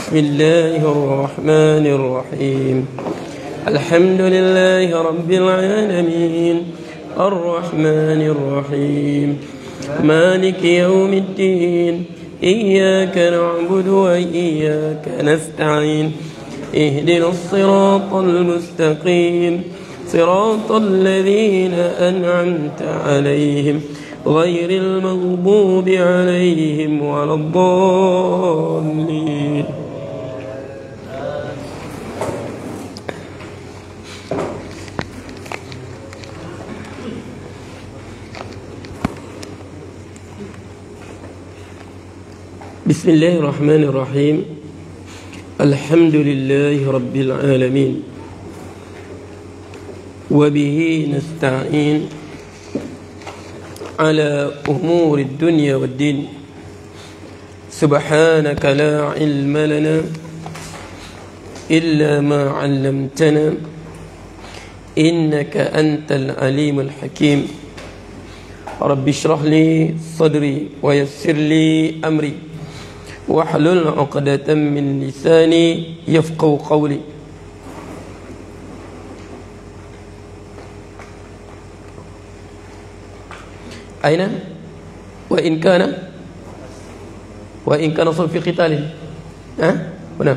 بسم الله الرحمن الرحيم الحمد لله رب العالمين الرحمن الرحيم مالك يوم الدين إياك نعبد وإياك نستعين اهدنا الصراط المستقيم صراط الذين أنعمت عليهم غير المغضوب عليهم ولا الضالين. بسم الله الرحمن الرحيم الحمد لله رب العالمين وبه نستعين على أمور الدنيا والدين سبحانك لا علم لنا إلا ما علمتنا إنك أنت العليم الحكيم رب اشرح لي صدري ويسر لي أمري واحلل عقدة من لساني يفقهوا قولي. أين وإن كان صلب في قتال هنا.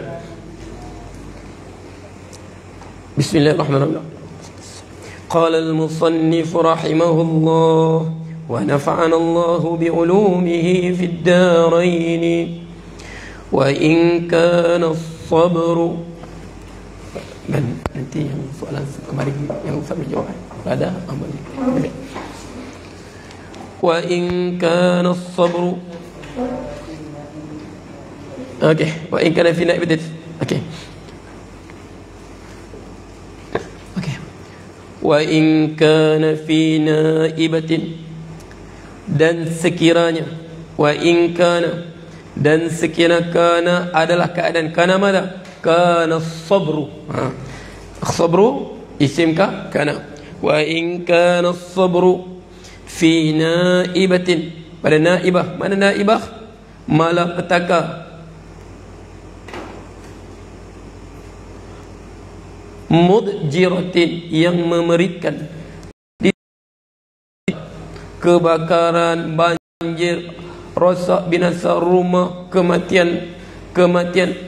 بسم الله الرحمن الرحيم. قال المصنف رحمه الله ونفعنا الله بعلومه في الدارين وإن كان الصبر nanti yang soalan kemarin yang Ustaz menjawab ada amal. وإن كان الصبر وإن كان في نائبة وإن كان في نائبة dan sekiranya وإن كان dan sekiranya kana adalah keadaan kana mana kana sabru sabru isim ka kana وإن كان الصبر fi naibatin pada naibah. Mana naibah? Malapetaka. Mudjiratin yang memeritkan. Kebakaran, banjir, rosak, binasa rumah, kematian.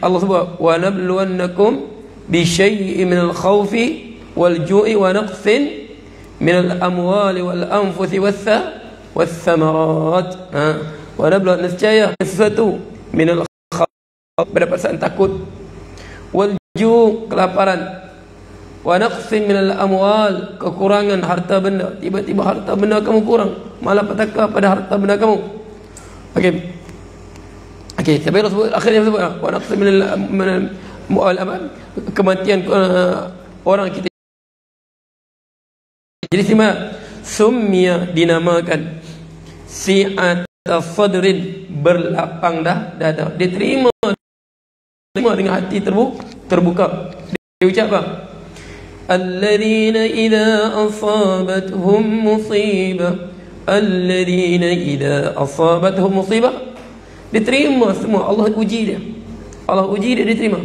Allah sebut wa nabluwannakum bi syai'in minal khawfi wal ju'i wa naqsin minal amwali wal anfusi was thamarat. Wa nescaya sesuatu minal khawf pada perasaan takut, wal ju' kelaparan, wa naqsin minal amwal kekurangan harta benda. Tiba-tiba harta benda kamu kurang, malapetaka pada harta benda kamu. Okey, sampai sebut akhirnya sebut wa naqsin minal kematian orang kita. Jadi sumya dinamakan si'at sadrin, berlapang dada. Dia terima dengan hati terbuka. Dia ucap apa? Alladzina idza asabatuhum musibah. Alladzina idza asabatuhum musibah. Dia terima semua. Allah uji dia, dia terima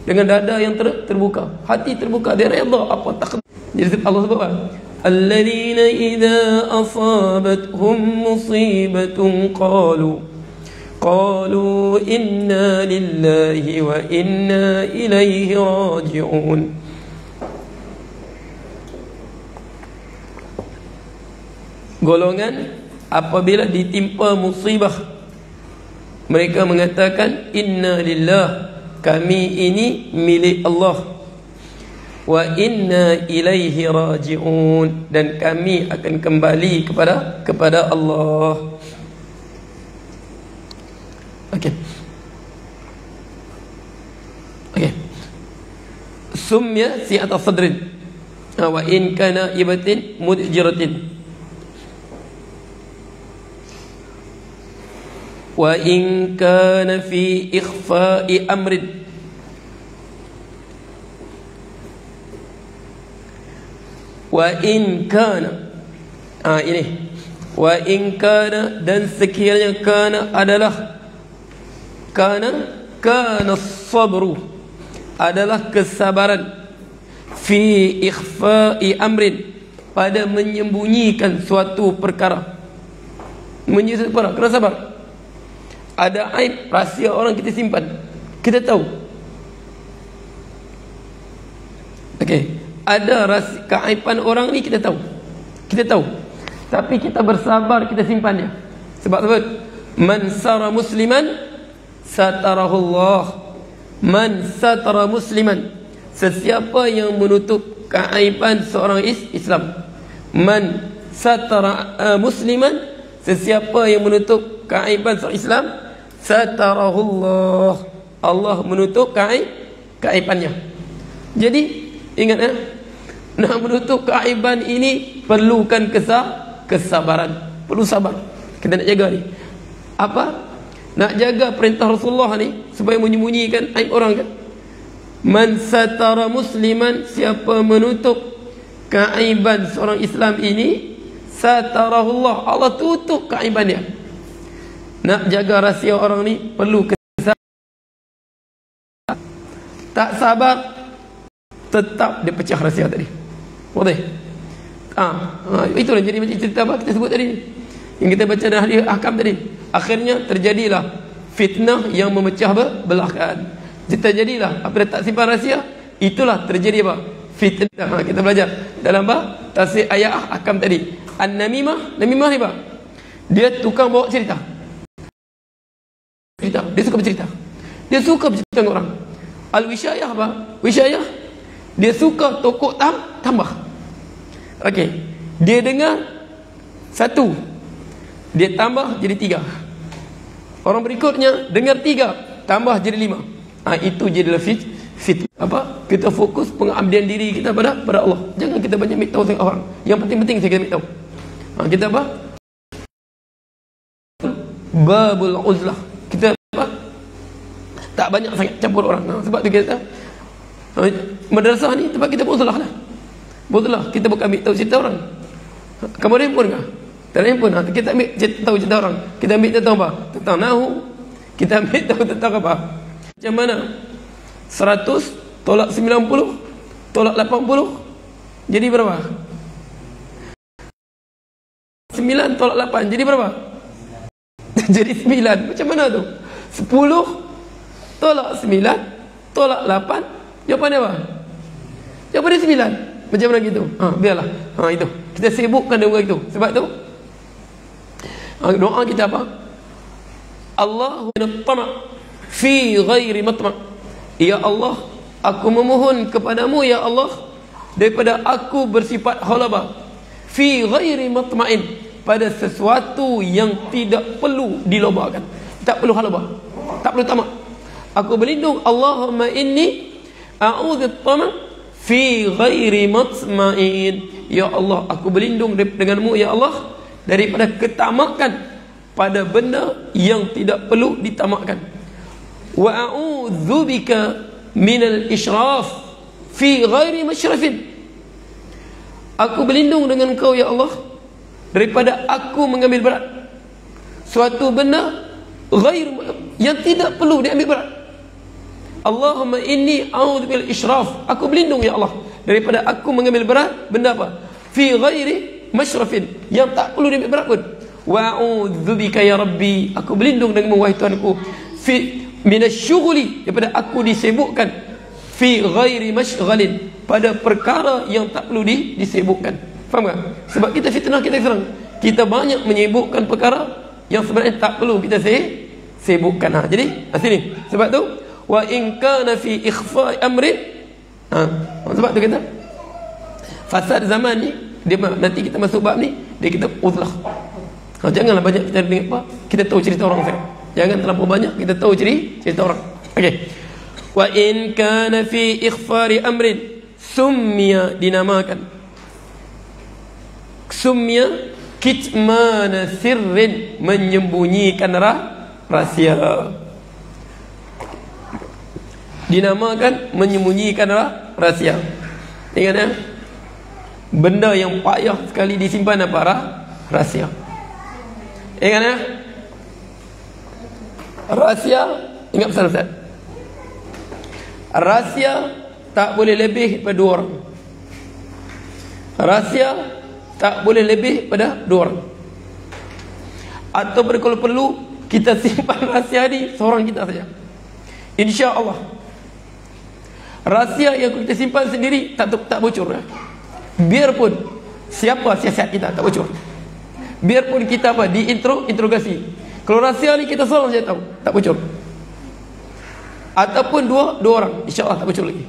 dengan dada yang terbuka, hati terbuka. Dia redha apa takdir. Jadi Allah sebut apa? الذين إذا أصابتهم مصيبة قالوا إنا لله وإنا إليه راجعون. Golongan apabila ditimpa musibah, mereka mengatakan inna lillah, kami ini milik Allah, wa inna ilaihi raji'un, dan kami akan kembali kepada Allah. Okey. Sumya si'at sadrin wa in kana ibatin mudjiratin wa in kana fi ikhfa'i amrin wa in kana ini wa in kana, dan sekiranya kana adalah kana kana sabru adalah kesabaran fi ikhfa'i amrin pada menyembunyikan suatu perkara. Menyembunyikan perkara, kena sabar. Ada aib rahsia orang kita simpan, kita tahu. Okey, ada rahsia keaiban orang ni kita tahu. Kita tahu. Tapi kita bersabar, kita simpannya. Sebab apa? Man sara musliman satarahullah. Man satara musliman, sesiapa yang menutup keaiban seorang Islam. Man satara musliman, sesiapa yang menutup keaiban seorang Islam, satarahullah, Allah menutup keaibannya. Jadi ingat nak menutup keaiban ini perlukan kesabaran. Perlu sabar. Kita nak jaga ni. Apa? Nak jaga perintah Rasulullah ni supaya menyembunyikan aib orang kan. Man satara musliman, siapa menutup keaiban seorang Islam ini, satarahullah, Allah tutup keaiban dia. Nak jaga rahsia orang ni perlu kesabaran. Tak sabar, tetap dia pecah rahsia tadi. Boleh? Itulah jadi macam cerita apa kita sebut tadi ni, yang kita baca dalam hadis ahkam tadi. Akhirnya terjadilah fitnah yang memecah belahkan. Terjadilah apabila tak simpan rahsia, itulah terjadi apa? Fitnah. Kita belajar dalam tafsir ayat ahkam tadi. An-namimah, namimah ni apa? Dia tukang bawa cerita. Dia suka bercerita. Dia suka bercerita dengan orang. Al-wisyayah apa? Wisyayah, dia suka tokok tambah. Okey, dia dengar satu, dia tambah jadi 3. Orang berikutnya dengar 3, tambah jadi 5. Itu jadilah fit apa? Kita fokus pengabdian diri kita pada Allah. Jangan kita banyak minta tahu dengan orang. Yang penting-penting saya kita minta tahu. Kita apa? Babul uzlah. Kita apa? Tak banyak sangat campur orang. Sebab tu kita madrasah ni tempat kita berzlah lah. Berzlah, kita bukan ambil tahu cerita orang. Kamu ada handphone ke? Tak ada handphone. Kita ambil tahu cerita orang. Kita ambil tahu apa? Tentang nahu. Kita ambil tahu tentang apa? Macam mana? 100 tolak 90 tolak 80 jadi berapa? 9 tolak 8 jadi berapa? Jadi 9. Macam mana tu? 10 tolak 9 tolak 8, jawapan apa? Jawapan dia 9. Macam mana gitu? Biarlah. Itu. Kita sibukkan dengan itu. Sebab tu doa kita apa? Allahu tama' fi ghairi matma'. Ya Allah, aku memohon kepadamu ya Allah daripada aku bersifat halabah fi ghairi matma'in, pada sesuatu yang tidak perlu dilobakan. Tak perlu halabah, tak perlu tamak. Aku berlindung, Allahumma inni a'udzu tama' fi ghairi matma'in. Ya Allah, aku berlindung denganmu ya Allah daripada ketamakan pada benda yang tidak perlu ditamakkan. Wa a'udzu bika minal israf fi ghairi masyrafin. Aku berlindung dengan Engkau ya Allah daripada aku mengambil berat suatu benda ghair yang tidak perlu diambil berat. Allahumma inni a'udzu bil israf. Aku berlindung ya Allah daripada aku mengambil berat benda apa? Fi ghairi masyrafin, yang tak perlu diambil berat pun. Wa a'udzu bika ya Rabbi. Aku berlindung denganmu wahai Tuhanku fi minasyughuli, daripada aku disibukkan fi ghairi mashghalin, pada perkara yang tak perlu disibukkan. Faham tak? Sebab kita fitnah, kita serang, kita banyak menyibukkan perkara yang sebenarnya tak perlu kita sibukkan. Jadi sini, sebab tu wa in kana fi ikhfa amrin, sebab tu kita fasad zaman ni, dia nanti kita masuk bab ni, dia kita uzlah. Janganlah banyak kita dengar apa, kita tahu cerita orang saya. Jangan terlalu banyak kita tahu cerita orang. Okey. Wa in kana fi ikhfari amrin, summiya, dinamakan. Summiya kitmana sirrin, menyembunyikan rahsia. Dinamakan menyembunyikan rahsia. Ingat ya? Benda yang payah sekali disimpan apa? Rahsia. Ingat ya? Rahsia, ingat pesan Ustaz. rahsia tak boleh lebih pada 2 orang. Rahsia tak boleh lebih pada 2 orang. Ataupun kalau perlu kita simpan rahsia ni seorang kita saja, insya-Allah. Rahsia yang kita simpan sendiri tak bocor. Biarpun siapa siasat kita tak bocor. Biarpun kita diinterogasi, kalau rahsia ni kita seorang saja tahu, tak bocor. Ataupun dua orang, insya-Allah tak bocor lagi.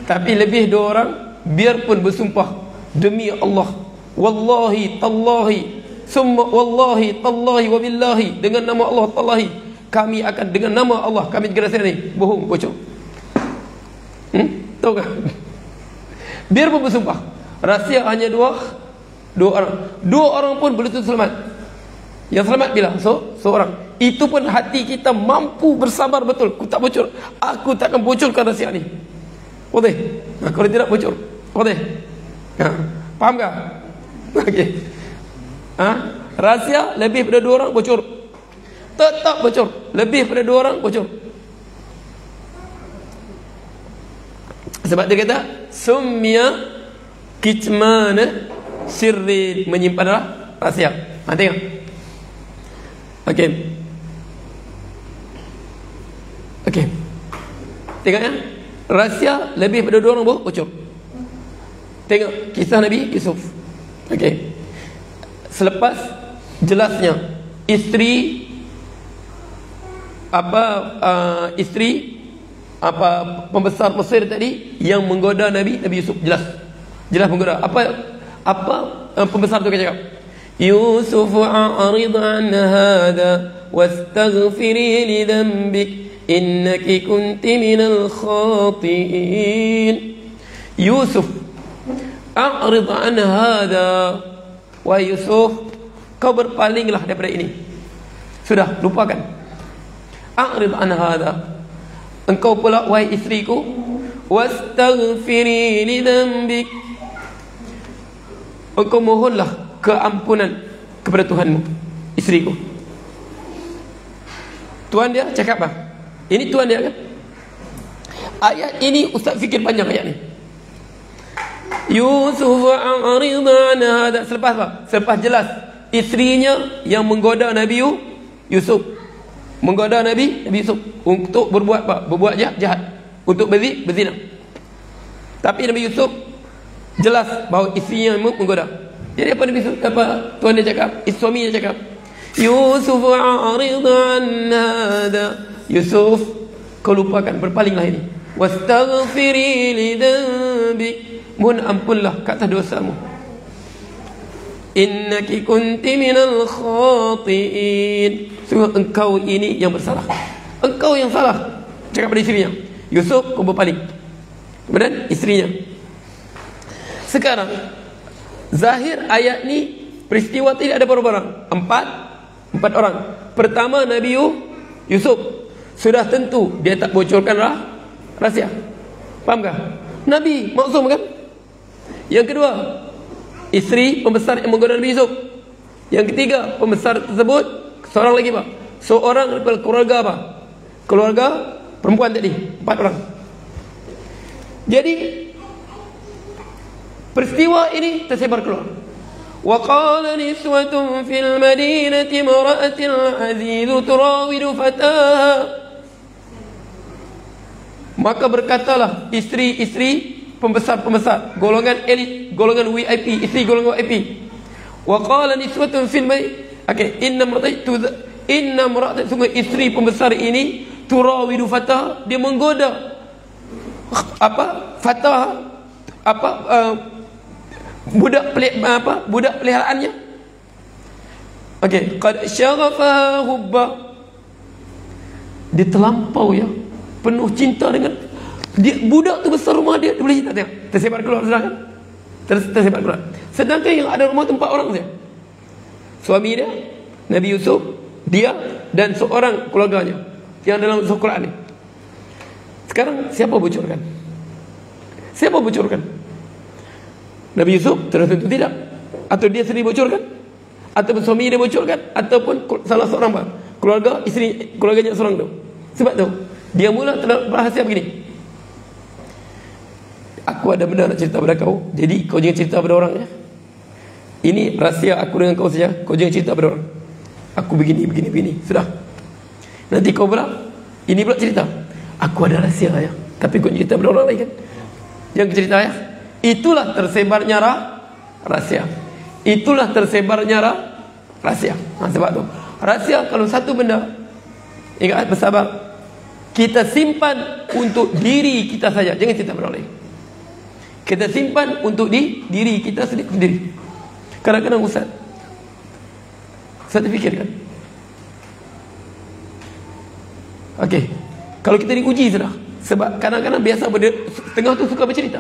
Tapi lebih 2 orang, biarpun bersumpah demi Allah, wallahi tallahi summa wallahi tallahi wabillahi, dengan nama Allah tallahi, kami akan dengan nama Allah kami gerasa ni, bohong, bocor. Tahu kan? Biarpun bersumpah, rahsia hanya 2 orang. 2 orang pun belum tentu selamat. Yang selamat bila? Seorang. Itu pun hati kita mampu bersabar betul. Aku tak bocor. Aku tak akan bocorkan rahsia ni. Boleh? Kalau tidak bocor. Boleh? Faham tak? Okey. Rahsia lebih pada 2 orang bocor. Tetap bocor. Lebih pada 2 orang bocor. Sebab dia kata sumya kitmana sirri, menyimpan rahsia. Tengok. Okey. Tengok ya. Rahsia lebih pada 2 orang bocor. Tengok kisah Nabi Yusuf. Okey. Selepas jelasnya isteri pembesar Mesir tadi yang menggoda Nabi Yusuf, jelas menggoda. Apa pembesar tu cakap? Yusuf a'rid an hadha wastaghfiri li dhanbik innaki kunti minal khati'in. Yusuf, a'rid an hadha, wahai Yusuf, kau berpalinglah daripada ini. Sudah, lupakan. A'rid an hadha, engkau pula wahai isteriku, wastaghfiri li dhanbik, engkau mohonlah keampunan kepada Tuhanmu, isteriku. Tuan dia cakap apa? Ini Tuan dia kan? Ayat ini ustaz fikir panjang ayat ni. Yusuf a'rid an hadha, selepas apa? Selepas jelas isterinya yang menggoda Nabi Yusuf, menggoda Nabi Yusuf untuk berbuat apa? Berbuat jahat, untuk berzina. Tapi Nabi Yusuf jelas bahawa isterinya menggoda. Jadi apa Tuan dia cakap? Suami dia cakap, Yusuf a'rid an hadha, Yusuf, kau lupakan, berpalinglah ini. Wastaghfiri li dhanbik, mohon ampunlah ke atas dosamu. Innaki kunti minal khati'in, sungguh engkau ini yang bersalah. Engkau yang salah, cakap pada isterinya. Yusuf, kau berpaling. Kemudian isterinya. Sekarang zahir ayat ni, peristiwa tidak ada berapa orang? Empat orang. Pertama Nabi Yusuf, sudah tentu dia tak bocorkan rahsia. Faham tak? Nabi maksum kan? Yang kedua, isteri pembesar yang menggoda Nabi Yusuf. Yang ketiga, pembesar tersebut seorang lagi apa? Seorang daripada keluarga apa? Keluarga perempuan tadi, 4 orang. Jadi peristiwa ini tersebar keluar. Wa qala niswatun fil madinati imra'atil aziz turawidu fataha, maka berkatalah isteri-isteri pembesar-pembesar, golongan elit, golongan VIP, isteri golongan VIP. Wa qala niswatun fil madinati, inna imra'at, sungguh isteri pembesar ini, turawidu fataha, dia menggoda fataha, budak peliharaannya. Okey, qad syaghafa hubba, dia terlampau ya, penuh cinta dengan dia. Budak tu besar rumah dia boleh cinta, tengok, tersebar keluar sudah kan? Tersebar keluar. Sedangkan yang ada rumah tu 4 orang saja. Suami dia, Nabi Yusuf, dia dan seorang keluarganya yang dalam surah Quran ni. Sekarang siapa bocorkan? Siapa bocorkan? Nabi Yusuf? Tentu tidak. Atau dia sendiri bocorkan, ataupun suami dia bocorkan, ataupun salah seorang keluarga, isteri keluarganya seorang tu. Sebab tu dia mula berhasil begini. Aku ada benda nak cerita pada kau, jadi kau jangan cerita pada orang ya. Ini rahsia aku dengan kau saja. Kau jangan cerita pada orang. Aku begini. Sudah. Nanti kau pula, ini pula cerita. Aku ada rahsia ya, tapi kau cerita pada orang lain kan. Jangan cerita ya. Itulah tersebarnya rahsia. Itulah tersebarnya rahsia. Sebab tu rahsia, kalau satu benda, ingat bersabar, kita simpan untuk diri kita saja, jangan cerita pada orang lain. Kita simpan untuk diri kita sendiri. Kadang-kadang Ustaz terfikirkan, okey, kalau kita diuji sudah. Sebab kadang-kadang biasa tengah tu suka bercerita.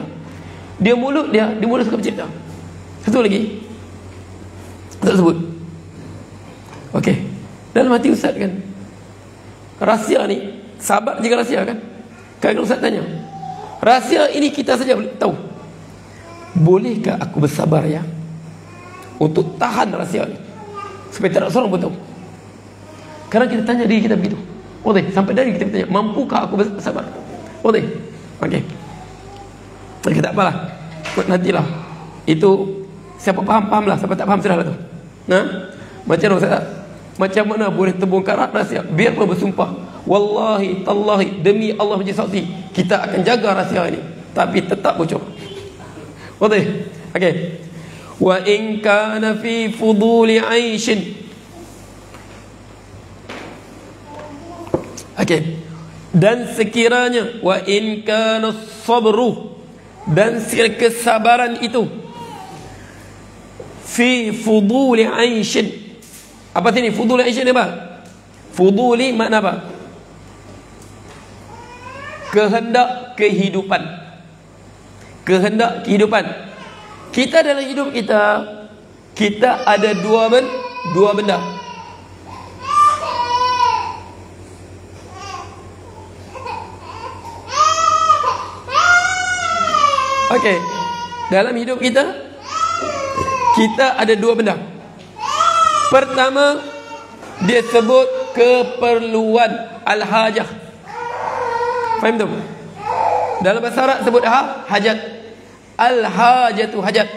Dia mulut suka bercerita. Satu lagi tak sebut. Okey, dalam hati Ustaz kan, rahsia ni, sahabat juga rahsia kan. Kadang-kadang Ustaz tanya, rahsia ini kita saja boleh tahu. Bolehkah aku bersabar ya untuk tahan rahsia ni supaya tak ada seorang pun tahu? Kadang kita tanya diri kita begitu. Sampai dari kita bertanya, mampukah aku bersabar? Okey. Tak apalah, nantilah. Itu siapa faham lah, siapa tak faham sudahlah tu. Macam mana Ustaz? Macam mana boleh terbongkar rahsia? Biar pun bersumpah, wallahi tallahi, demi Allah menjadi saksi, kita akan jaga rahsia ini, tapi tetap bocor. Okey. Wa in kana fi fuduli 'aishin. Okey. Dan sekiranya wa in kana sabru, dan kesabaran itu fi fuduli 'aishin. Apa sini fuduli 'aishin apa? Fuduli makna apa? Kehendak kehidupan. Kehendak kehidupan. Kita dalam hidup kita ada dua benda. Okey, dalam hidup kita ada dua benda. Pertama, dia sebut keperluan, al-hajah. Faham tu? Dalam bahasa Arab sebut hajat. Al-hajatu hajat.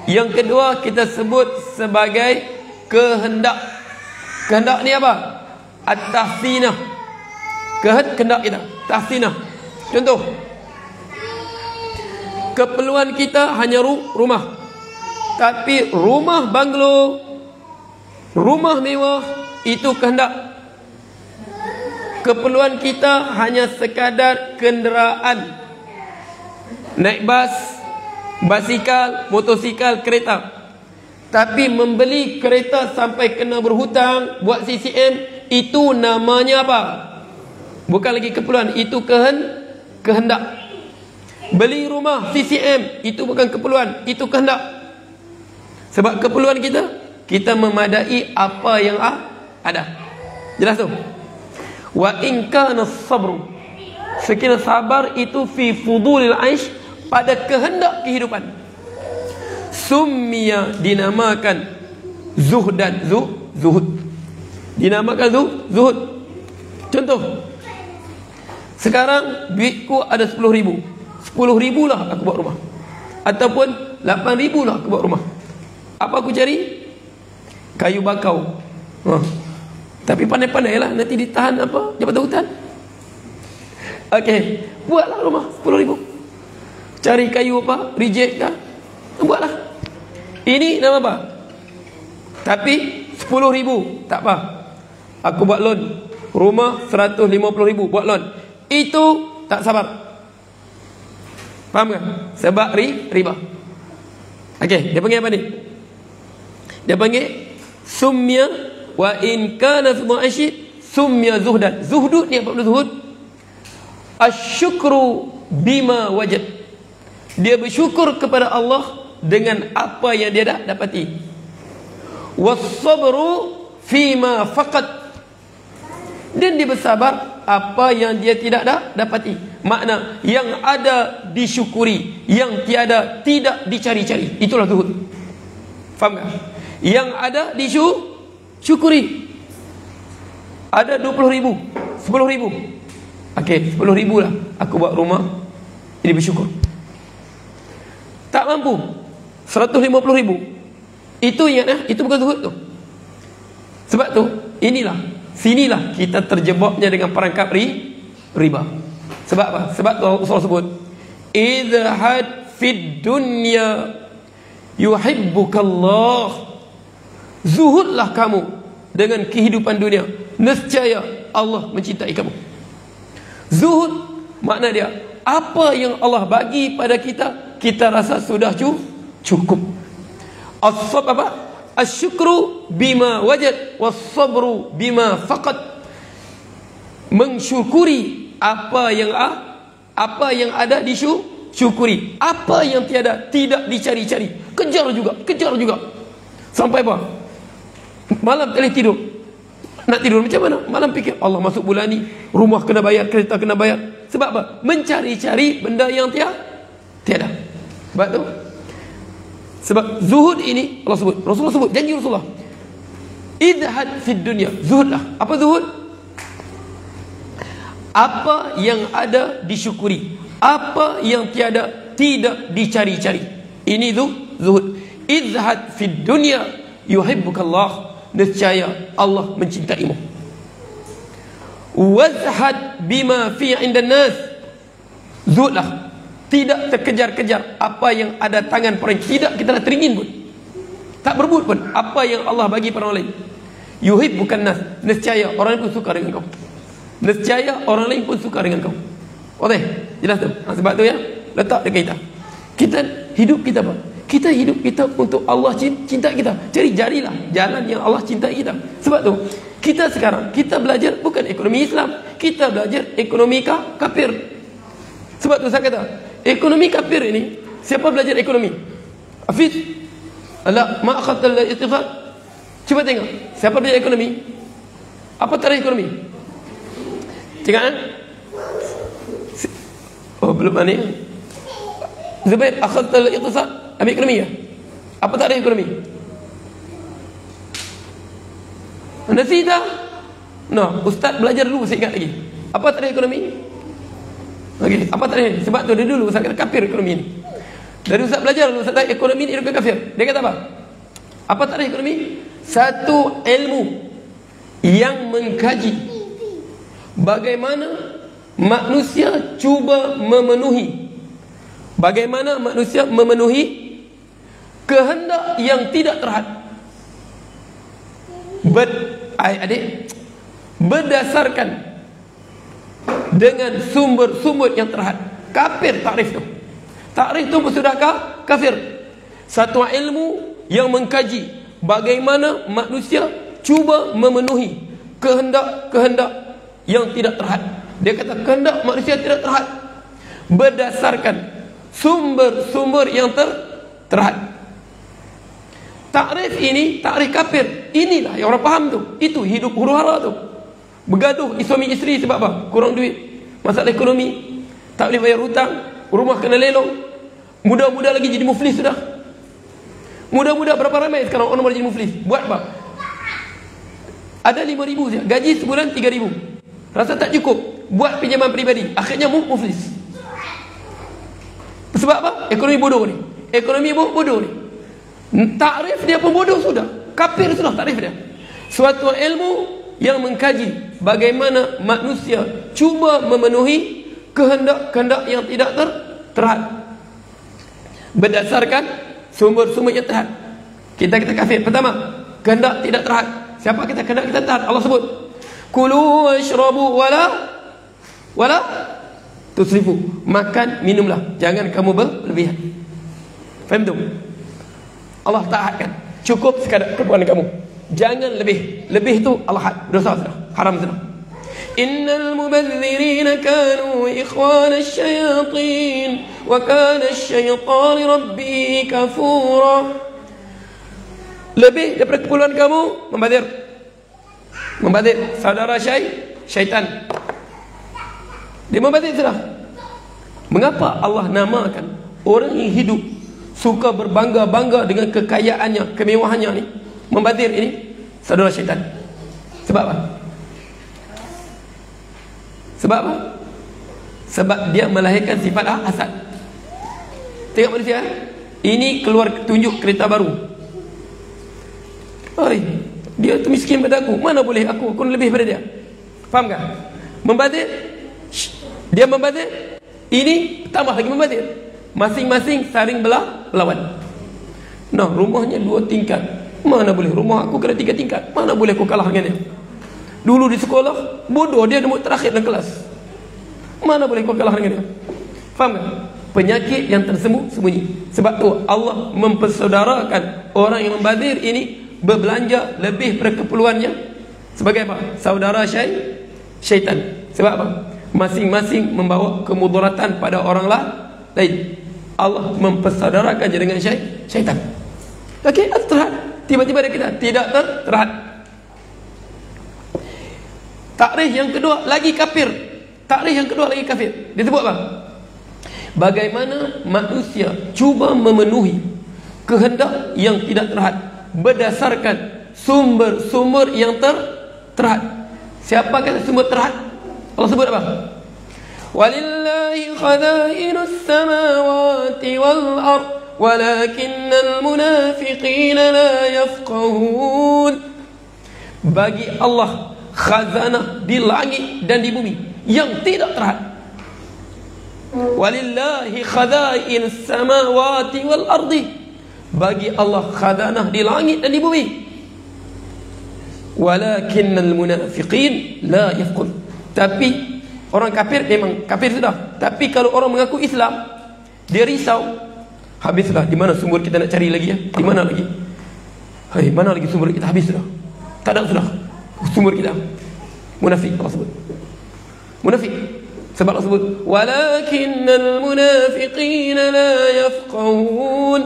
Yang kedua kita sebut sebagai kehendak. Kehendak ni apa? At-tahsinah. Kehendak kita, tahsinah. Contoh, keperluan kita hanya rumah. Tapi rumah banglo, rumah mewah, itu kehendak. Keperluan kita hanya sekadar kenderaan, naik bas, basikal, motosikal, kereta. Tapi membeli kereta sampai kena berhutang, buat CCM, itu namanya apa? Bukan lagi keperluan, itu kehendak. Beli rumah CCM, itu bukan keperluan, itu kehendak. Sebab keperluan kita memadai apa yang ada. Jelas tu? Wa in kana sabru, sekiranya sabar itu fi fudulil aish, pada kehendak kehidupan. Summiya, dinamakan zuhdan, zuhud. Dinamakan zuhud. Contoh, sekarang duitku ada 10,000. 10,000 lah aku buat rumah, ataupun 8,000 lah aku buat rumah. Apa aku cari? Kayu bakau. Tapi pandai-pandai lah, nanti ditahan apa? Jabatan hutan. Okey, buatlah rumah 10,000. Cari kayu apa? Reject kah? Buatlah. Ini nama apa? Tapi 10,000 tak apa. Aku buat loan rumah 150,000, buat loan. Itu tak sabar. Faham kan? Sebab riba. Okey, dia panggil apa ni? Dia panggil sumya. Wa in kana fi mu'ashid sumya zuhdan. Zuhud ni apa maksud zuhud? Asyukru bima wajad. Dia bersyukur kepada Allah dengan apa yang dia dah dapati. Was-sabru fima faqad. Dan dia bersabar apa yang dia tidak dah dapati. Makna yang ada disyukuri, yang tiada tidak dicari-cari. Itulah zuhud. Faham tak? Yang ada syukuri. Ada 20,000, 10,000. Okey, 10,000 lah aku buat rumah. Ini bersyukur. tak mampu 150 ribu. Itu ingat itu bukan zuhud tu. Sebab tu sinilah kita terjebaknya dengan perangkap riba. Sebab apa? Sebab tu Rasulullah sebut, izhad fid dunya yuhibbukallah. Zuhudlah kamu dengan kehidupan dunia, nescaya Allah mencintai kamu. Zuhud makna dia, apa yang Allah bagi pada kita, kita rasa sudah cukup. As-sab apa? Asyukru bima wajad, was-sabru bima faqad. Mensyukuri apa yang ada disyukuri, apa yang tiada tidak dicari-cari. Kejar juga. Sampai apa? Malam tak boleh tidur. Nak tidur macam mana? Malam fikir, Allah masuk bulan ni, rumah kena bayar, kereta kena bayar. Sebab apa? Mencari-cari benda yang tiada. Sebab tu, sebab zuhud ini Rasulullah sebut, janji Rasulullah, idhad fid dunya, zuhudlah. Apa zuhud? Apa yang ada disyukuri, apa yang tiada tidak dicari-cari. Ini zuhud. Idhad fid dunya yuhibbukallah, nescaya Allah mencintaimu. Wazhad bima fi 'indan nas, zuhudlah. Tidak terkejar-kejar apa yang ada tangan orang, tidak kita nak teringin pun, tak berebut pun apa yang Allah bagi pada orang lain. Yuhibbukan nas, nescaya orang lain pun suka dengan kau. Nescaya orang lain pun suka dengan kau. Okey, jelas tu. Sebab tu ya, letak dekat kita hidup kita apa? Kita hidup kita untuk Allah cinta kita. Jadi jadilah jalan yang Allah cintai kita. Sebab tu kita sekarang kita belajar bukan ekonomi Islam, kita belajar ekonomi kafir. Sebab tu saya kata, ekonomi kafir ini, siapa belajar ekonomi? Hafiz? Ala ma akhadta al-ittifaq. Cuba tengok, siapa belajar ekonomi? Apa tarikh ekonomi? Tengok oh, belum ni. Zubair, akhadta al-ittifaq, ambil ekonomi ya? Apa tarikh ekonomi? Nasida? No, ustaz belajar dulu, saya ingat lagi. Apa tarikh ekonomi? Okey, apa tadi? Sebab tu dulu Ustaz kata kafir ekonomi ni. Dari Ustaz belajar dulu, Ustaz kata ekonomi ni bukan kafir. Dia kata apa? Apa tadi ekonomi? Satu ilmu yang mengkaji bagaimana manusia cuba memenuhi, bagaimana manusia memenuhi kehendak yang tidak terhad. Adik, berdasarkan dengan sumber-sumber yang terhad. Kafir takrif tu. Takrif tu sudah kafir. Satu ilmu yang mengkaji bagaimana manusia cuba memenuhi kehendak-kehendak yang tidak terhad. Dia kata kehendak manusia tidak terhad berdasarkan sumber-sumber yang terhad. Takrif ini takrif kafir. Inilah yang orang faham tu. Itu hidup huru-hara tu. Bergaduh suami isteri sebab apa? Kurang duit, masalah ekonomi, tak boleh bayar hutang, rumah kena lelong. Muda-muda lagi jadi muflis sudah. Muda-muda berapa ramai sekarang orang boleh jadi muflis? Buat apa? Ada 5,000 saja, gaji sebulan 3,000. Rasa tak cukup, buat pinjaman peribadi, akhirnya muflis. Sebab apa? Ekonomi bodoh ni. Ekonomi bodoh ni. Takrif dia pun bodoh sudah. Kafir sudah takrif dia. Suatu ilmu yang mengkaji bagaimana manusia cuba memenuhi kehendak-kehendak yang tidak terhad berdasarkan sumber-sumber yang terhad. Kita kafir. Pertama, kehendak tidak terhad. Siapa kita kehendak kita terhad? Allah sebut, kulu washrabu wala tusrifu. Makan, minumlah, jangan kamu berlebihan. Faham tu? Allah ta'adkan, cukup sekadar keperluan kamu, jangan lebih. Lebih tu Allah dosa sudah, haram sudah. Innal mubadzirina kanu ikhwana asyayatin wa kana asyaitanu rabbi kafura. Lebih daripada keperluan kamu membazir saudara syaitan. Dia membazir sudah. Mengapa Allah namakan orang yang hidup suka berbangga-bangga dengan kekayaannya, kemewahannya ni, membazir ini saudara syaitan? Sebab apa? Sebab apa? Sebab dia melahirkan sifat hasad. Tengok manusia, ini keluar tunjuk kereta baru. Oi, dia tu miskin pada aku, mana boleh aku lebih pada dia. Faham tak? Membazir, dia membazir, ini tambah lagi membazir. Masing-masing saling berlawan. Nah, rumahnya 2 tingkat, mana boleh rumah aku kena 3 tingkat, mana boleh aku kalah dengan dia. Dulu di sekolah bodoh, dia nombor terakhir dalam kelas, mana boleh aku kalah dengan dia. Faham tak? Penyakit yang tersembunyi. Sebab tu Allah mempersaudarakan orang yang membazir ini berbelanja lebih pada keperluannya sebagai apa? Saudara syaitan. Sebab apa? Masing-masing membawa kemudaratan pada orang lain. Allah mempersaudarakan dia dengan syaitan. Okey, terhad. Tiba-tiba kita tidak terhad. Takrif yang kedua lagi kafir. Dia sebut apa? Bagaimana manusia cuba memenuhi kehendak yang tidak terhad berdasarkan sumber-sumber yang terhad. Siapa kata sumber terhad? Allah sebut apa? Walillahi khazainus samawati wal ard walakinnal munafiqina la yafqahun. Bagi Allah khazanah di langit dan di bumi yang tidak terhad. Walillahi khazainus samawati wal ardi. Bagi Allah khazanah di langit dan di bumi. Walakinnal munafiqin la yafqahun. Tapi orang kafir memang kafir sudah. Tapi kalau orang mengaku Islam, dia risau. Habislah, di mana sumber kita nak cari lagi ya? Di mana lagi? Hai, mana lagi sumber kita? Habis sudah. Tak ada sudah sumber kita. Munafik Allah sebut. Munafik. Sebab Allah sebut walakinnal munafiqina la yafqahun.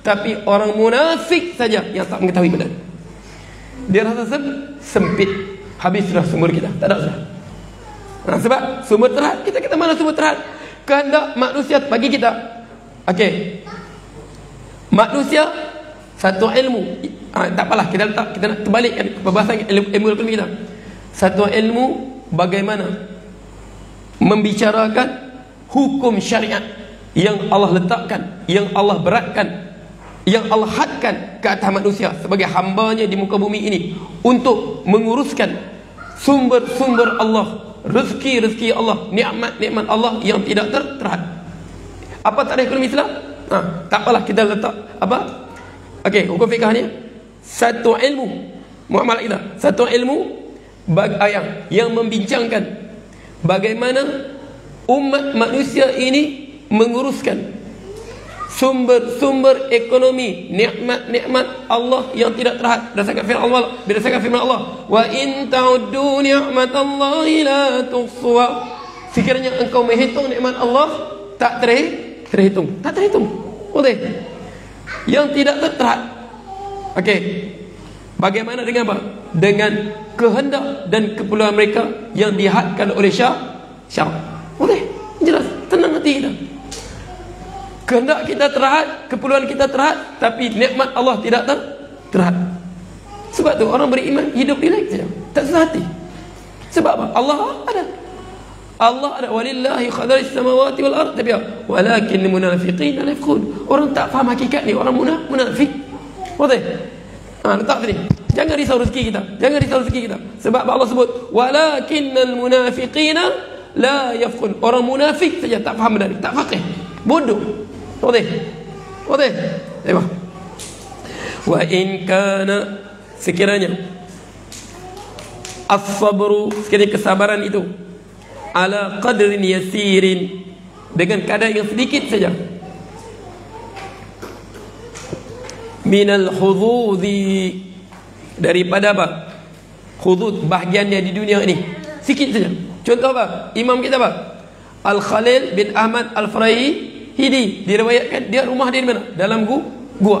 Tapi orang munafik saja yang tak mengetahui benar. Dia rasa sempit. Habis sudah sumber kita. Tak ada sudah. Sebab sumber terhad kita mana sumber terhad? Kehendak manusia bagi kita. Okey. Manusia satu ilmu. Tak apalah, kita nak terbalikkan perbahasan ilmu kita. Satu ilmu bagaimana membicarakan hukum syariat yang Allah letakkan, yang Allah beratkan, yang Allah hadkan ke atas manusia sebagai hambanya di muka bumi ini untuk menguruskan sumber-sumber Allah, rezeki-rezeki Allah, nikmat-nikmat Allah yang tidak terhad. Apa tarikh ekonomi Islam? Tak apalah, kita letak apa? Okey, hukum fiqh ni satu ilmu muamalah kita, satu ilmu yang membincangkan bagaimana umat manusia ini menguruskan sumber-sumber ekonomi, nikmat-nikmat Allah yang tidak terhad berdasarkan firman Allah, wa in ta'uddu ni'matallahi la tuhsuha. Sekiranya engkau menghitung nikmat Allah, tak terhitung. Boleh. Yang tidak terhad. Okey. Bagaimana dengan apa? Dengan kehendak dan keperluan mereka yang dihadkan oleh syarak. Boleh. Jelas. Tenang hati kita. Kehendak kita terhad, keperluan kita terhad, tapi nikmat Allah tidak terhad. Sebab tu orang beriman hidup relax saja, tak susah hati. Sebab apa? Allah ada walillahi khazainis samawati wal ard. Tapi walakin munafiqin la yafqahun. Orang tak faham hakikat ni, orang munafik. Boleh? Letak sini. Jangan risau rezeki kita. Sebab Allah sebut walakinnal munafiqina la yafqahun. Orang munafik saja tak faham benar, tak faqih, bodoh. Boleh? Tengok. Wa in kana, sekiranya as-sabru, sekiranya kesabaran itu ala qadrin yasirin, dengan kadar yang sedikit saja, minal khududi, daripada apa? Khudud, bahagiannya di dunia ini sikit saja. Contoh apa? Imam kita apa? Al-Khalil bin Ahmad Al-Farahidi, diriwayatkan dia rumah dia di mana? Dalam gua.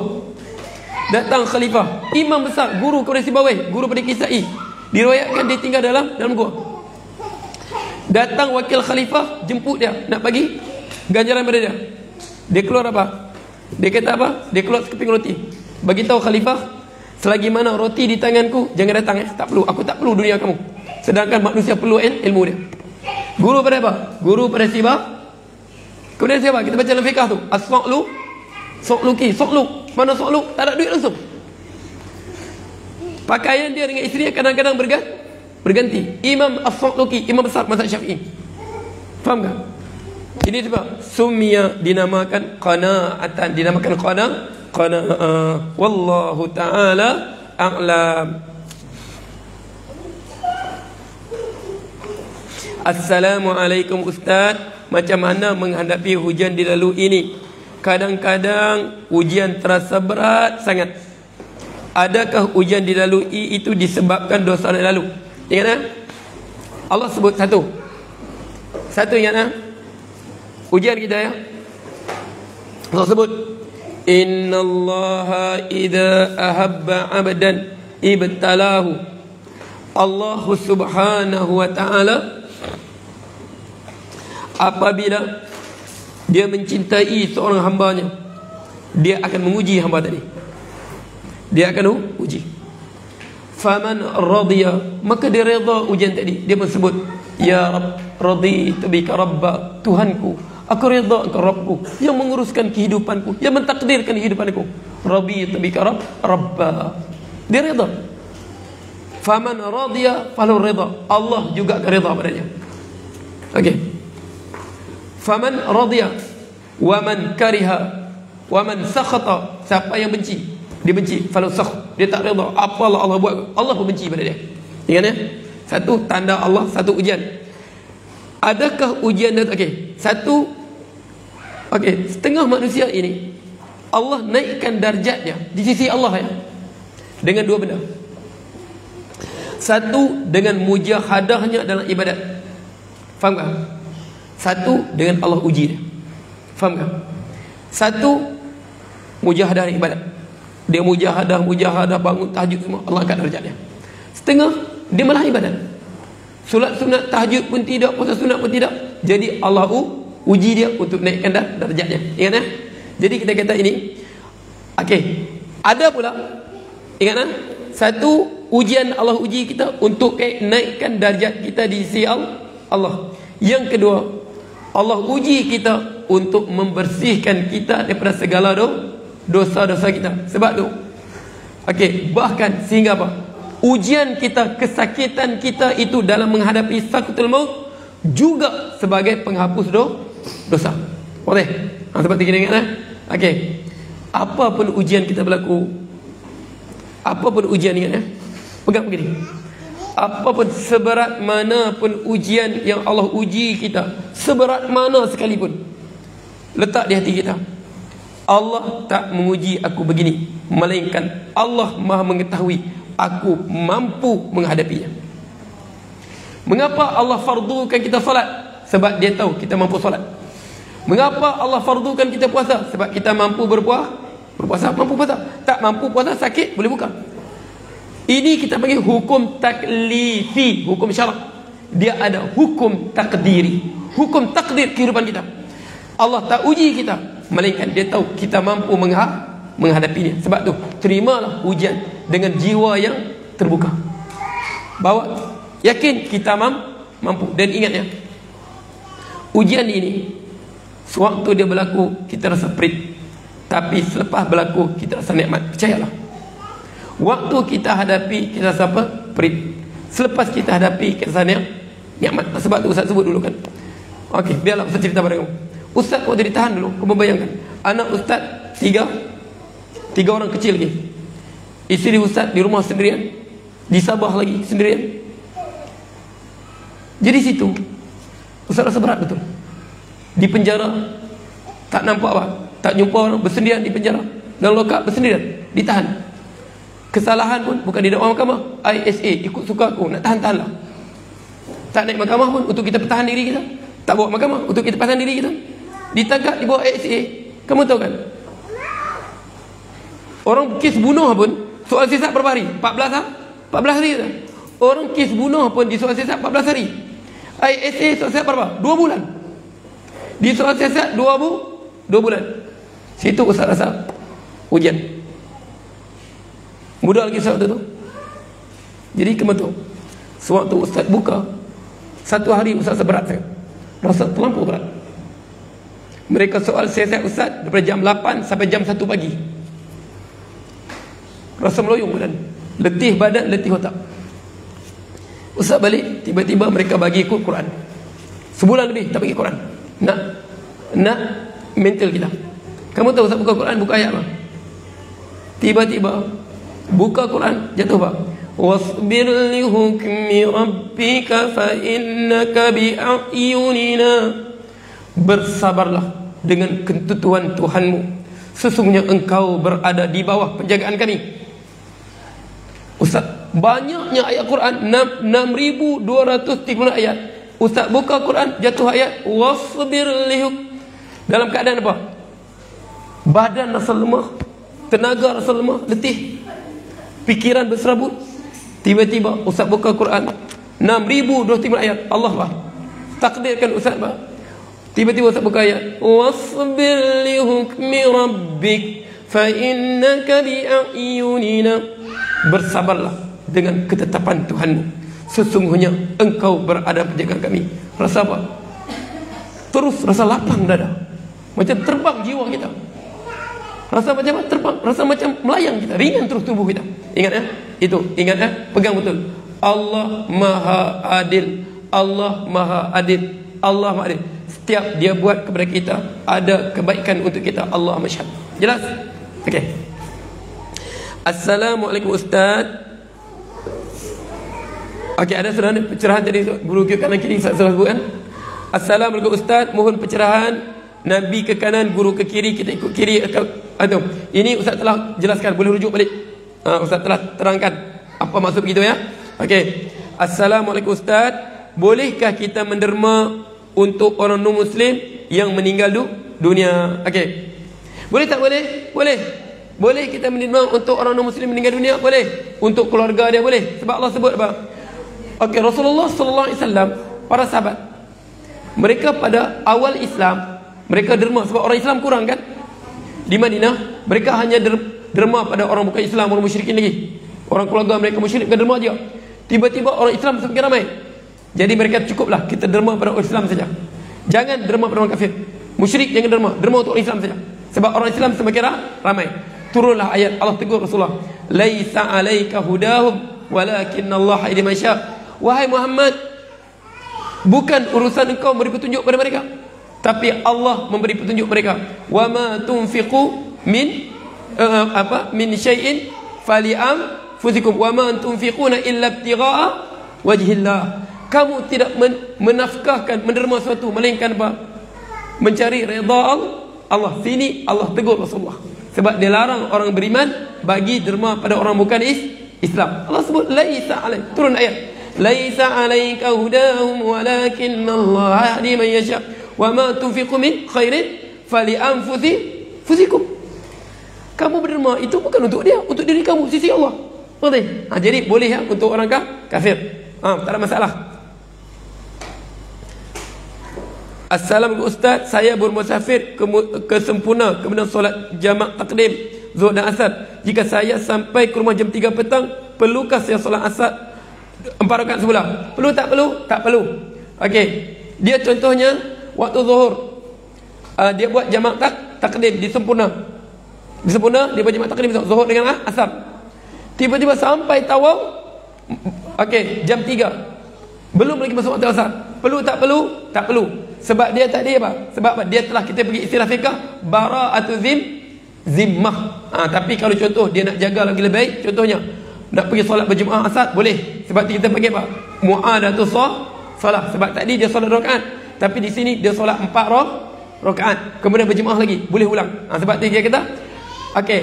Datang khalifah, imam besar, guru kepada Sibawai, guru pada Kisai, diriwayatkan dia tinggal dalam gua. Datang wakil khalifah jemput dia, nak bagi ganjaran pada dia. Dia keluar apa? Dia kata apa? Dia keluar sekeping roti. Bagi tahu khalifah, selagi mana roti di tanganku, jangan datang tak perlu, aku tak perlu dunia kamu. Sedangkan manusia perlu ilmu dia. Guru pada apa? Guru pada Sibawai. Kemudian siapa? Kita baca dalam fiqh tu, as-fa'lu Sokluki, sokluk. Mana sokluk? Tak ada duit langsung. Pakaian dia dengan isteri kadang-kadang berganti. Imam As-Sokluki, imam besar mazhab Syafi'i. Faham tak? Ini sebab sumia dinamakan qanaatan, dinamakan qanaah. Wallahu ta'ala a'lam. Assalamualaikum Ustaz, macam mana menghadapi hujan di lalu ini? Kadang-kadang ujian terasa berat sangat. Adakah ujian dilalui itu disebabkan dosa yang lalu? Ingat tak? Allah sebut satu ingat tak? Ujian kita ya. Allah sebut innallaha idza ahabba 'abdan ibtalahu. Allah subhanahu wa ta'ala apabila dia mencintai seorang hambanya, dia akan menguji hamba tadi. Dia akan uji. Faman radiya, maka dia redha ujian tadi. Dia pun sebut, ya Rabb, raditu bika rabba, Tuhanku, aku redha engkau Rabbku yang menguruskan kehidupanku, yang mentakdirkan kehidupanku. Raditu bika rabba. Dia redha. Faman radiya falahu redha, Allah juga akan redha padanya. Okey. Faman radiya wa man kariha wa man sakhata, siapa yang benci, dia benci, falahu sakh, dia tak redha apa Allah buat, Allah pun benci pada dia. Ingat ya? Satu tanda Allah, satu ujian. Adakah ujian dan setengah manusia ini Allah naikkan darjatnya di sisi Allah ya, dengan dua benda. Satu, dengan mujahadahnya dalam ibadat. Faham tak? Satu, dengan Allah uji dia. Faham tak? Satu, mujahadah ibadat. Dia mujahadah bangun tahajud semua, Allah angkat darjat dia. Setengah, dia malah ibadat. Solat sunat tahajud pun tidak, puasa sunat pun tidak. Jadi Allah uji dia untuk naikkan darjatnya. Ingat tak? Jadi kita kata ini, ada pula, ingat tak? Satu, ujian Allah uji kita untuk naikkan darjat kita di sisi Allah. Yang kedua, Allah uji kita untuk membersihkan kita daripada segala dosa-dosa kita. Sebab tu bahkan sehingga apa? Ujian kita, kesakitan kita itu dalam menghadapi sakaratul maut juga sebagai penghapus dosa. Boleh? Sebab kita ingat lah. Apa pun ujian kita berlaku, apa pun ujian, ingat ya, pegang begini. Apapun, seberat mana pun ujian yang Allah uji kita, seberat mana sekalipun, letak di hati kita, Allah tak menguji aku begini, melainkan Allah Maha mengetahui aku mampu menghadapinya. Mengapa Allah fardukan kita solat? Sebab dia tahu kita mampu solat. Mengapa Allah fardukan kita puasa? Sebab kita mampu berpuasa, mampu puasa. Tak mampu puasa, sakit, boleh buka. Ini kita panggil hukum taklifi, hukum syarak. Dia ada hukum takdiri, hukum takdir kehidupan kita. Allah tak uji kita, melainkan dia tahu kita mampu menghadapinya. Sebab tu, terimalah ujian dengan jiwa yang terbuka. Bawa, yakin kita mampu. Dan ingat ya, ujian ini, sewaktu dia berlaku, kita rasa perit. Tapi selepas berlaku, kita rasa nikmat. Percayalah. Waktu kita hadapi, kita rasa apa? Perit. Selepas kita hadapi, kita rasa nikmat. Sebab tu Ustaz sebut dulu kan. Biarlah Ustaz cerita pada kamu. Ustaz waktu ditahan dulu, kamu bayangkan, anak Ustaz tiga orang kecil lagi. Isteri Ustaz di rumah sendirian, di Sabah lagi sendirian. Jadi situ Ustaz rasa berat betul. Di penjara, tak nampak apa, tak jumpa orang, bersendirian di penjara, dalam lokap bersendirian, ditahan. Kesalahan pun bukan didakwa mahkamah, ISA, ikut suka aku, nak tahan-tahan lah. Tak naik mahkamah pun untuk kita pertahan diri kita, tak bawa mahkamah untuk kita pertahan diri kita. Ditangkap, dibawa ISA. Kamu tahu kan, orang kes bunuh pun soal siasat berapa hari? 14 hari tak? Orang kes bunuh pun di soal siasat 14 hari. ISA soal siasat berapa? 2 bulan. Di soal siasat 2 bulan. Situ Ustaz rasa ujian. Mudah lagi sewaktu tu. Jadi kebetul, sewaktu Ustaz buka, satu hari Ustaz seberat saya, rasa terlampau berat. Mereka soal siasat ustaz daripada jam 8 sampai jam 1 pagi. Rasa meloyong badan, letih badan, letih otak. Ustaz balik, tiba-tiba mereka bagi ikut Quran. Sebulan lebih tak bagi Quran. Nak mental kita. Kamu tahu Ustaz buka Quran, buka ayat apa? Tiba-tiba buka Quran, jatuh apa? Wasbir li hukmi rabbika fa innaka bi a'yunina. Bersabarlah dengan ketentuan Tuhanmu, sesungguhnya engkau berada di bawah penjagaan kami. Ustaz, banyaknya ayat Quran, 6,230 ayat. Ustaz buka Quran, jatuh ayat wasbir lihuk. Dalam keadaan apa? Badan rasa lemah, tenaga rasa lemah, letih, pikiran berserabut. Tiba-tiba Ustaz buka Quran, 6,230 ayat. Allah bah, takdirkan Ustaz bah, tiba-tiba Ustaz buka ayat wasbir li hukmi rabbik fa innaka bi a'yunina. Bersabarlah dengan ketetapan Tuhanmu, sesungguhnya engkau berada penjagaan kami. Rasa apa? Terus rasa lapang dada, macam terbang jiwa kita. Rasa macam apa? Terbang, rasa macam melayang kita, ringan terus tubuh kita. Ingat ya, itu ingat ya, pegang betul. Allah Maha Adil, Allah Maha Adil, Allah Maha Adil. Setiap dia buat kepada kita ada kebaikan untuk kita. Allah masyhad. Jelas? Okey. Assalamualaikum Ustaz. Okey, ada pencerahan tadi guru ke kanan kiri Ustaz salah sebut kan? Assalamualaikum Ustaz, mohon pencerahan. Nabi ke kanan, guru ke kiri, kita ikut kiri atau ini Ustaz telah jelaskan, boleh rujuk balik. Ustaz telah terangkan apa maksud begitu ya. Okey. Assalamualaikum Ustaz, bolehkah kita menderma untuk orang non muslim yang meninggal dunia? Okey. Boleh tak boleh? Boleh. Boleh kita menderma untuk orang non muslim meninggal dunia? Boleh. Untuk keluarga dia boleh. Sebab Allah sebut apa? Okey, Rasulullah sallallahu alaihi wasallam, para sahabat, mereka pada awal Islam mereka derma sebab orang Islam kurang kan di Madinah. Mereka hanya derma pada orang bukan Islam, orang musyrikin lagi. Orang keluarga mereka musyrik, mereka derma je. Tiba-tiba orang Islam semakin ramai, jadi mereka cukuplah kita derma pada orang Islam saja. Jangan derma pada orang kafir, musyrik jangan derma, derma untuk orang Islam saja. Sebab orang Islam semakin ramai. Turunlah ayat, Allah tegur Rasulullah, laisa alaika hudahum walakinnallaha yahdi man yasha. Wahai Muhammad, bukan urusan engkau memberi petunjuk pada mereka, tapi Allah memberi petunjuk mereka. Wa ma tunfiqu min min syai'in fali'anfusikum wa ma tunfiquna illa ibtigha'a wajhillah. Kamu tidak menafkahkan, menderma sesuatu melainkan apa? Mencari redha Allah. Sini Allah tegur Rasulullah sebab dia larang orang beriman bagi derma pada orang bukan Islam. Allah sebut laisa alaik, turun ayat, laisa alaika hudahum walakinnallaha yahdi man yasha wa ma tunfiqu min khairin fali'anfusikum. Kamu berderma itu bukan untuk dia, untuk diri kamu, sisi Allah. Betul? Jadi boleh ya untuk orang kafir. Tak ada masalah. Assalamualaikum Ustaz, saya bermusafir ke Sempurna, kemudian solat jamak takdim Zuhur dan Asar. Jika saya sampai ke rumah jam 3 petang, perlukah saya solat Asar 4 rakaat semula? Perlu tak perlu? Tak perlu. Okey. Dia contohnya waktu Zuhur, dia buat jamak takdim di Sempurna. Di Sempurna dia buat jamak takdim Zuhur dengan Asar. Tiba-tiba sampai tawaf, okey, jam 3. Belum lagi masuk waktu Asar. Perlu tak perlu? Tak perlu. Sebab dia tadi apa? Sebab apa? Dia telah, kita pergi istilah fiqh, bara'atu zimmah. Tapi kalau contoh dia nak jaga lagi lebih baik, contohnya nak pergi solat berjemaah Asar, boleh. Sebab kita panggil apa? Mu'adatu solat. Sebab tadi dia solat rakaat, tapi di sini dia solat 4 rakaat, kemudian berjemaah lagi, boleh ulang. Sebab tu dia kata, okey,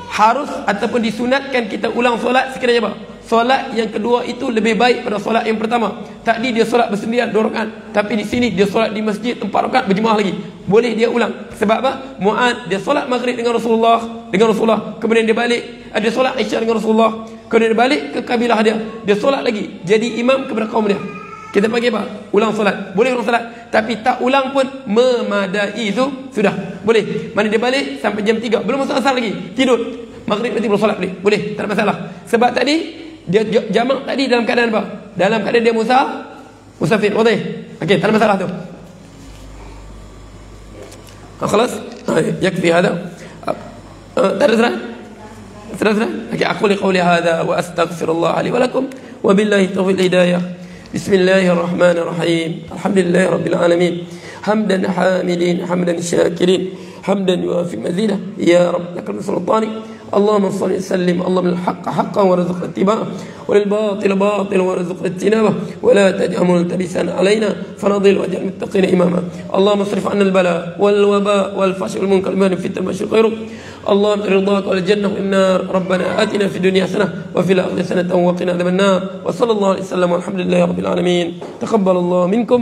harus ataupun disunatkan kita ulang solat sekiranya apa? Solat yang kedua itu lebih baik pada solat yang pertama. Tadi dia solat bersendirian 2 rakaat, tapi di sini dia solat di masjid 4 rakaat berjemaah lagi, boleh dia ulang. Sebab apa? Mu'ad dia solat maghrib dengan Rasulullah, kemudian dia balik, dia solat Isya dengan Rasulullah, kemudian dia balik ke kabilah dia solat lagi, jadi imam kepada kaum dia. Kita panggil apa? Ulang solat. Boleh ulang solat, tapi tak ulang pun memadai, itu sudah boleh. Mana dia balik sampai jam 3, belum masuk Asar lagi, tidur, maghrib nanti belum solat boleh, tak ada masalah. Sebab tadi dia jamak tadi dalam keadaan apa? Dalam keadaan dia musafir, boleh. Okey, tak ada masalah tu. خلاص يكفي هذا. ثلاثة. أقول قولي هذا وأستغفر الله لي ولكم وبالله التوفيق الهداية. بسم الله الرحمن الرحيم. الحمد لله رب العالمين حمدا حامدين حمدا شاكرين حمدا يوافي مزيده يا رب لك السلطان. اللهم صل وسلم اللهم الحق حقا وارزقنا اتباعه وللباطل باطلا وارزقنا اجتنابه ولا تجعل ملتبسا علينا فنضل واجعل المتقين اماما. اللهم اصرف عنا البلاء والوباء والفحش والمنكر بما في التمشي خيرك. اللهم رضاك والجنه والنار. ربنا اتنا في الدنيا حسنه وفي الاخره حسنه وقنا عذاب النار. وصلى الله عليه وسلم والحمد لله رب العالمين. تقبل الله منكم.